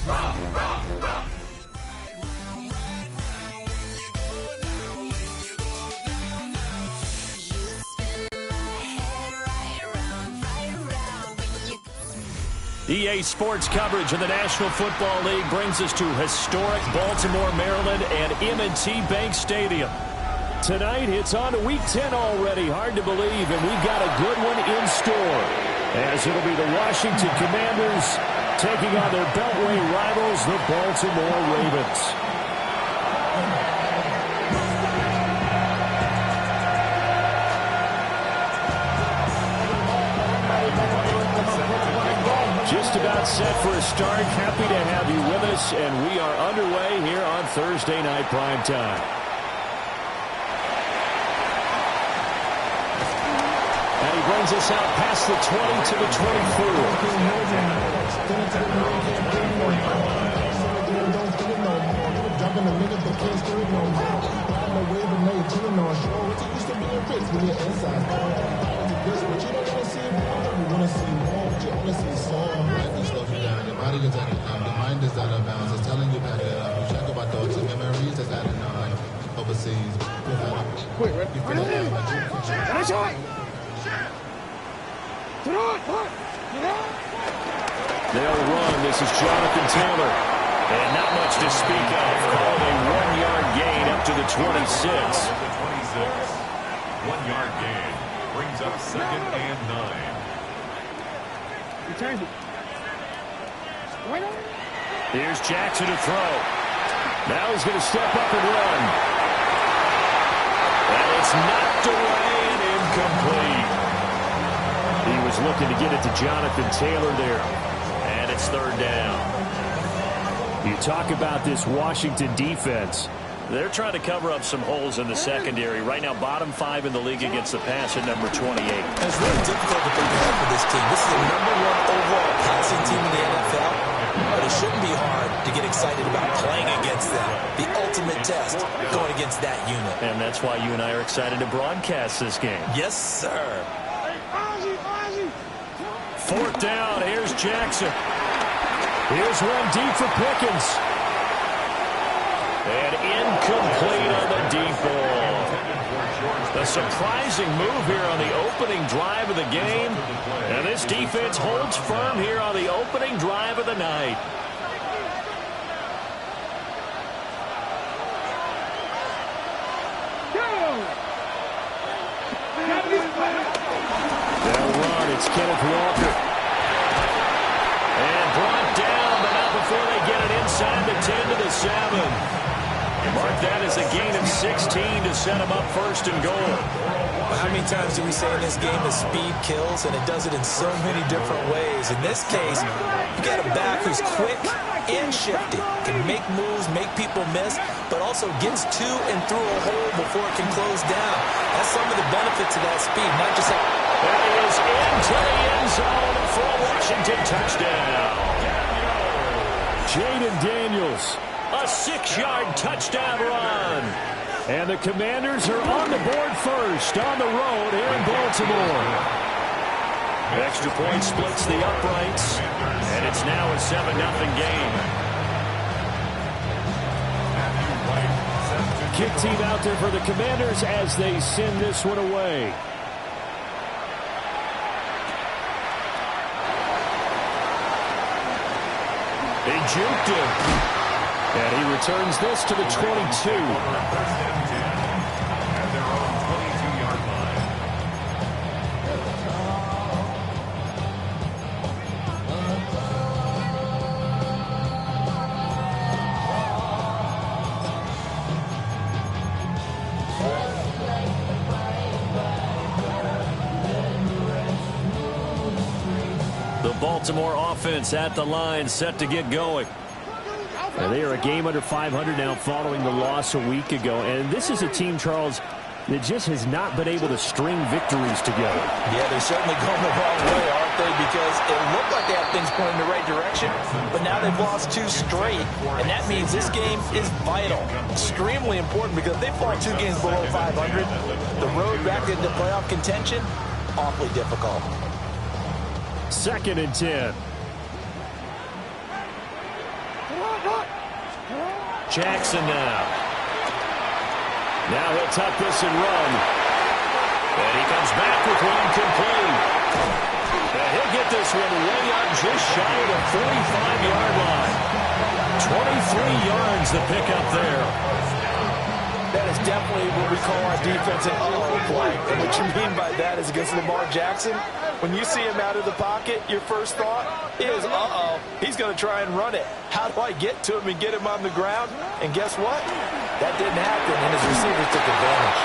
EA Sports coverage of the National Football League brings us to historic Baltimore, Maryland and M&T Bank Stadium. Tonight, it's on to Week 10 already. Hard to believe, and we've got a good one in store. As it'll be the Washington Commanders taking on their Beltway rivals, the Baltimore Ravens. Just about set for a start. Happy to have you with us, and we are underway here on Thursday Night Primetime. And he brings us out past the 20 to the 24. Your body gets out of your mind is out of bounds. It's telling you that you check about thoughts and memories that's out of overseas. Quick, right? They'll run. This is Jonathan Taylor. And not much to speak of. Called a 1-yard gain up to the 26. 1-yard gain brings up 2nd and 9. Here's Jackson to throw. Now he's going to step up and run. And it's knocked away and incomplete. He was looking to get it to Jonathan Taylor there. And it's 3rd down. You talk about this Washington defense. They're trying to cover up some holes in the secondary. Right now, bottom 5 in the league against the pass at number 28. And it's really difficult to think ahead for this team. This is the #1 overall passing team in the NFL. But it shouldn't be hard to get excited about playing against them. The ultimate test going against that unit. And that's why you and I are excited to broadcast this game. Yes, sir. 4th down. Here's Jackson. Here's one deep for Pickens. And incomplete on the deep ball. A surprising move here on the opening drive of the game. And this defense holds firm here on the opening drive of the night. They'll run. It's Kenneth Walker. And brought down, but not before they get it inside the 10 to the 7. Mark that as a gain of 16 to set him up 1st and goal. Well, how many times do we say in this game that speed kills, and it does it in so many different ways? In this case, you got a back who's quick and shifty, can make moves, make people miss, but also gets to and through a hole before it can close down. That's some of the benefits of that speed, not just that. There he is into the end zone for a Washington touchdown. Jaden Daniels. A 6-yard touchdown run. And the Commanders are on the board first on the road here in Baltimore. Extra point splits the uprights. And it's now a 7-0 game. Kick team out there for the Commanders as they send this one away. They juked him. And he returns this to the 22. At their own 22-yard line. The Baltimore offense at the line, set to get going. And they are a game under 500 now following the loss a week ago. And this is a team, Charles, that just has not been able to string victories together. Yeah, they're certainly going the wrong way, aren't they? Because it looked like they have things pointing in the right direction, but now they've lost 2 straight. And that means this game is vital, extremely important, because if they fall 2 games below 500, the road back into playoff contention, awfully difficult. 2nd and 10. Jackson now. Now he'll tuck this and run. And he comes back with one complete. And he'll get this one way up just shy of the 45-yard line. 23 yards the pickup there. That is definitely what we call our defense an uh-oh play. And what you mean by that is against Lamar Jackson, when you see him out of the pocket, your first thought is, uh-oh, he's going to try and run it. How do I get to him and get him on the ground? And guess what? That didn't happen, and his receivers took advantage.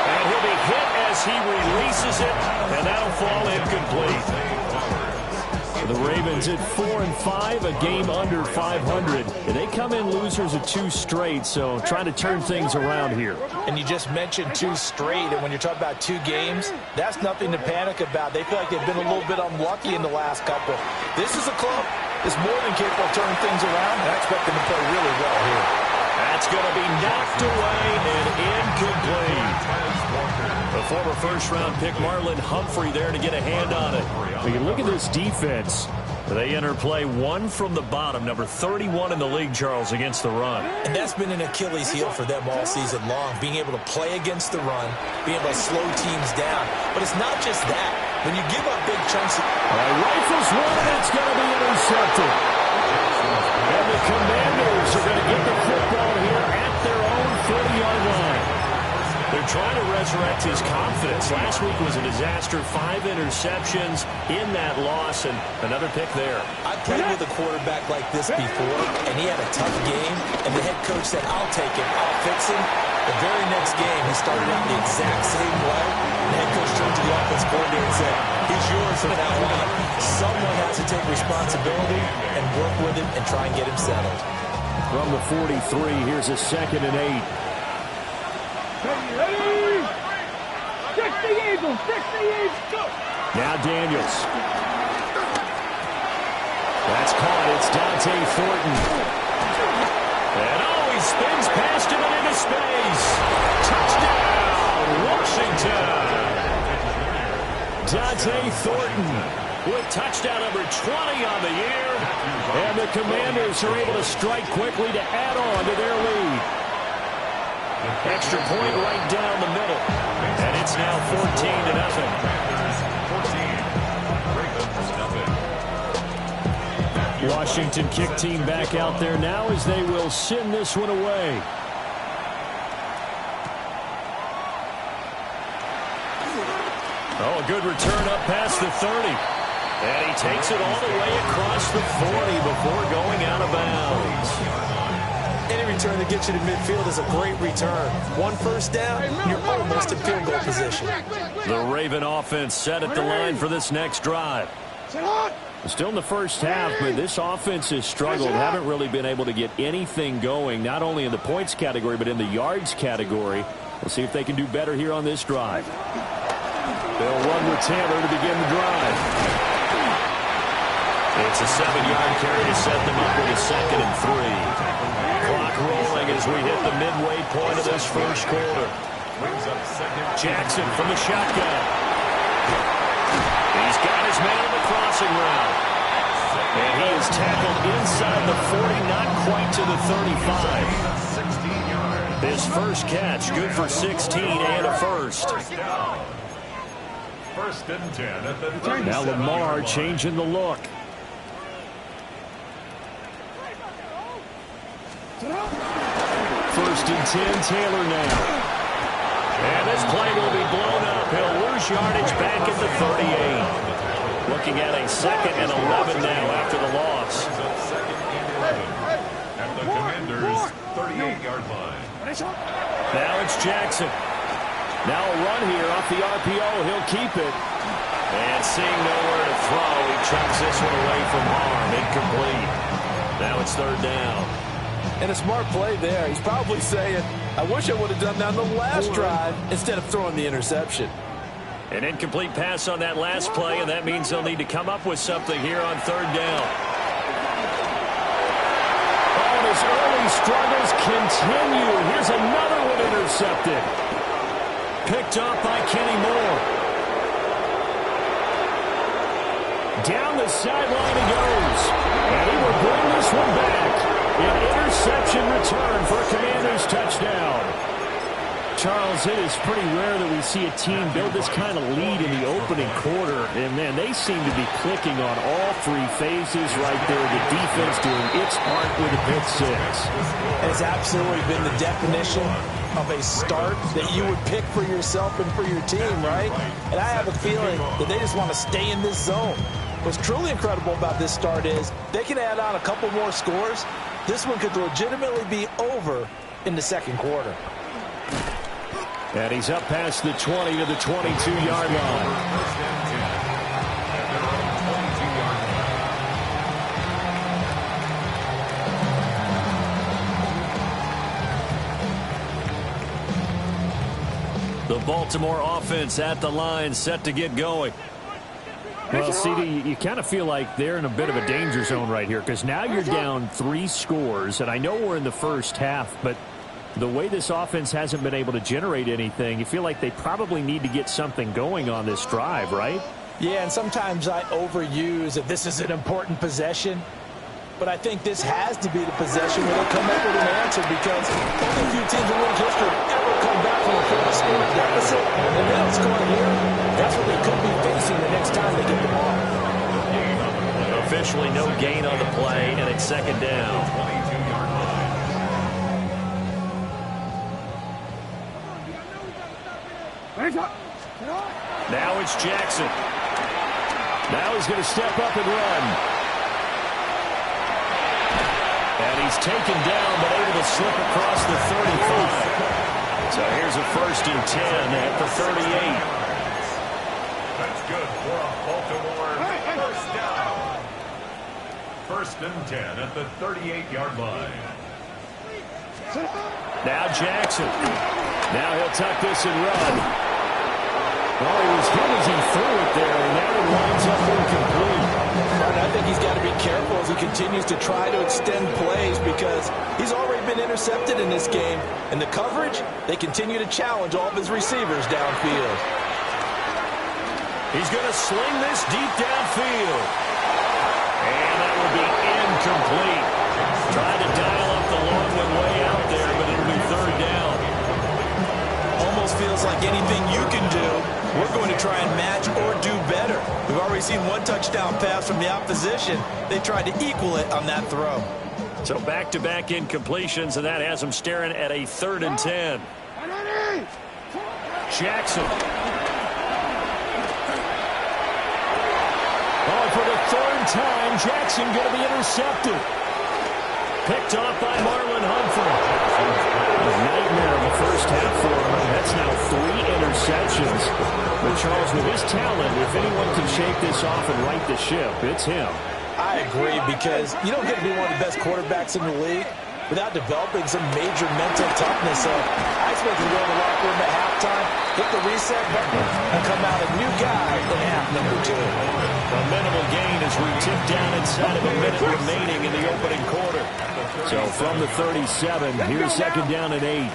And he'll be hit as he releases it, and that'll fall incomplete. The Ravens at 4-5, a game under 500. And they come in losers of 2 straight, so trying to turn things around here. And you just mentioned 2 straight, and when you're talking about 2 games, that's nothing to panic about. They feel like they've been a little bit unlucky in the last couple. This is a club that's more than capable of turning things around, and I expect them to play really well here. That's going to be knocked away and incomplete. The former first-round pick Marlon Humphrey there to get a hand on it. When you look at this defense, they enter play 1 from the bottom, number 31 in the league, Charles, against the run. And that's been an Achilles heel for them all season long, being able to play against the run, being able to slow teams down. But it's not just that. When you give up big chunks, rifles one, and it's going to be intercepted. And the Commanders are going to get the football here at their own 40-yard line. They're trying to resurrect his confidence. Last week was a disaster. 5 interceptions in that loss, and another pick there. I played with a quarterback like this before, and he had a tough game, and the head coach said, I'll take him, I'll fix him. The very next game, he started out the exact same way. The head coach turned to the offense coordinator and said, he's yours from now on. Someone has to take responsibility and work with him and try and get him settled. From the 43, here's a 2nd and 8. Ready? Stick the Eagles! Stick the Eagles! Go! Now Daniels. That's caught. It's Dante Thornton. And he spins past him and into space. Touchdown, Washington. Dante Thornton with touchdown number 20 on the year. And the Commanders are able to strike quickly to add on to their lead. Extra point right down the middle. And it's now 14-0. Washington kick team back out there now as they will send this one away. Oh, a good return up past the 30. And he takes it all the way across the 40 before going out of bounds. Any return that gets you to midfield is a great return. 1 first down, you're almost in field goal position. The Raven offense set at the line for this next drive. Still in the first half, but this offense has struggled. Haven't really been able to get anything going, not only in the points category, but in the yards category. We'll see if they can do better here on this drive. They'll run with Taylor to begin the drive. It's a 7-yard carry to set them up with a 2nd and 3. Clock rolling as we hit the midway point of this first quarter. Jackson from the shotgun. He's got his man on the crossing route. And he is tackled inside the 40, not quite to the 35. His first catch, good for 16 and a first. First and 10 at the 37. Now Lamar changing the look. First and 10, Taylor now. And this play will be blown up. He'll lose yardage back at the 38. Looking at a 2nd and 11 now after the loss. At the Commanders' 38-yard line. Now it's Jackson. Now a run here off the RPO. He'll keep it. And seeing nowhere to throw, he chucks this one away from harm. Incomplete. Now it's 3rd down. And a smart play there. He's probably saying, I wish I would have done that on the last drive instead of throwing the interception. An incomplete pass on that last play, and that means they'll need to come up with something here on 3rd down. Oh, his early struggles continue. Here's another one intercepted. Picked up by Kenny Moore. Down the sideline he goes. And he will bring this one back. return for a Commanders touchdown. Charles, it is pretty rare that we see a team build this kind of lead in the opening quarter. And, man, they seem to be clicking on all three phases right there. The defense doing its part with a pick six. It's absolutely been the definition of a start that you would pick for yourself and for your team, right? And I have a feeling that they just want to stay in this zone. What's truly incredible about this start is they can add on a couple more scores. This one could legitimately be over in the second quarter. And he's up past the 20 to the 22-yard line. The Baltimore offense at the line, set to get going. Well, CD, you kind of feel like they're in a bit of a danger zone right here because now you're down 3 scores, and I know we're in the first half, but the way this offense hasn't been able to generate anything, you feel like they probably need to get something going on this drive, right? Yeah, and sometimes I overuse that this is an important possession. But I think this has to be the possession where they come up with an answer because only a few teams in league history ever come back from a 4-score deficit and they don't score here. That's what they could be facing the next time they get the ball. Officially no gain on the play, and it's second down. Now it's Jackson. Now he's going to step up and run. And he's taken down, but able to slip across the 35. So here's a 1st and 10 at the 38. That's good for a Baltimore first down. 1st and 10 at the 38-yard line. Now Jackson. Now he'll tuck this and run. Well, he was hit as he threw it there, and that one winds up incomplete. And I think he's got to be careful as he continues to try to extend plays because he's already been intercepted in this game. And the coverage, they continue to challenge all of his receivers downfield. He's going to sling this deep downfield. And that will be incomplete. Trying to dial up the long one way out there, but it'll be 3rd down. Almost feels like anything you can do, we're going to try and match or do better. We've already seen one touchdown pass from the opposition. They tried to equal it on that throw. So back-to-back incompletions, and that has them staring at a 3rd and 10. Jackson. Oh, for the 3rd time, Jackson going to be intercepted. Picked off by Marlon Humphrey. A nightmare of the first half for him. That's now 3 interceptions. But Charles, with his talent, if anyone can shake this off and right the ship, it's him. I agree because you don't get to be one of the best quarterbacks in the league without developing some major mental toughness. So I expect him to go in the locker room at halftime, hit the reset button, and come out a new guy in half number 2. A minimal gain as we tip down inside of a minute remaining in the opening quarter. So from the 37, here's 2nd down and 8.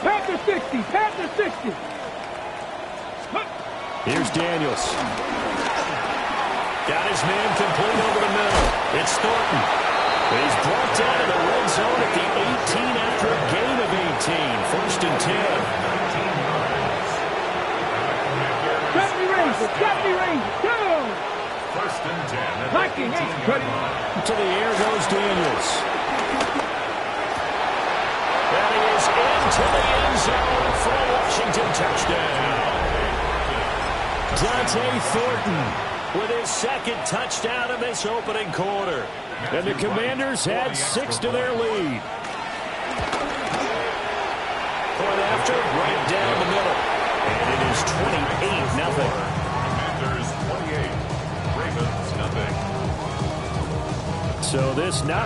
Pat the 60, pat the 60. Here's Daniels. Got his man complete over the middle. It's Thornton. He's brought down to the red zone at the 18 after a gain of 18. 1st and 10. Got me Rangers, go! 1st and 10. Knocking, To the air goes Daniels. And he is into the end zone for a Washington touchdown. Dante Thornton with his 2nd touchdown in this opening quarter. And the Commanders add 6 to their lead. Point after, right down the middle. And it is 28-0. Commanders 28, Ravens nothing. So this not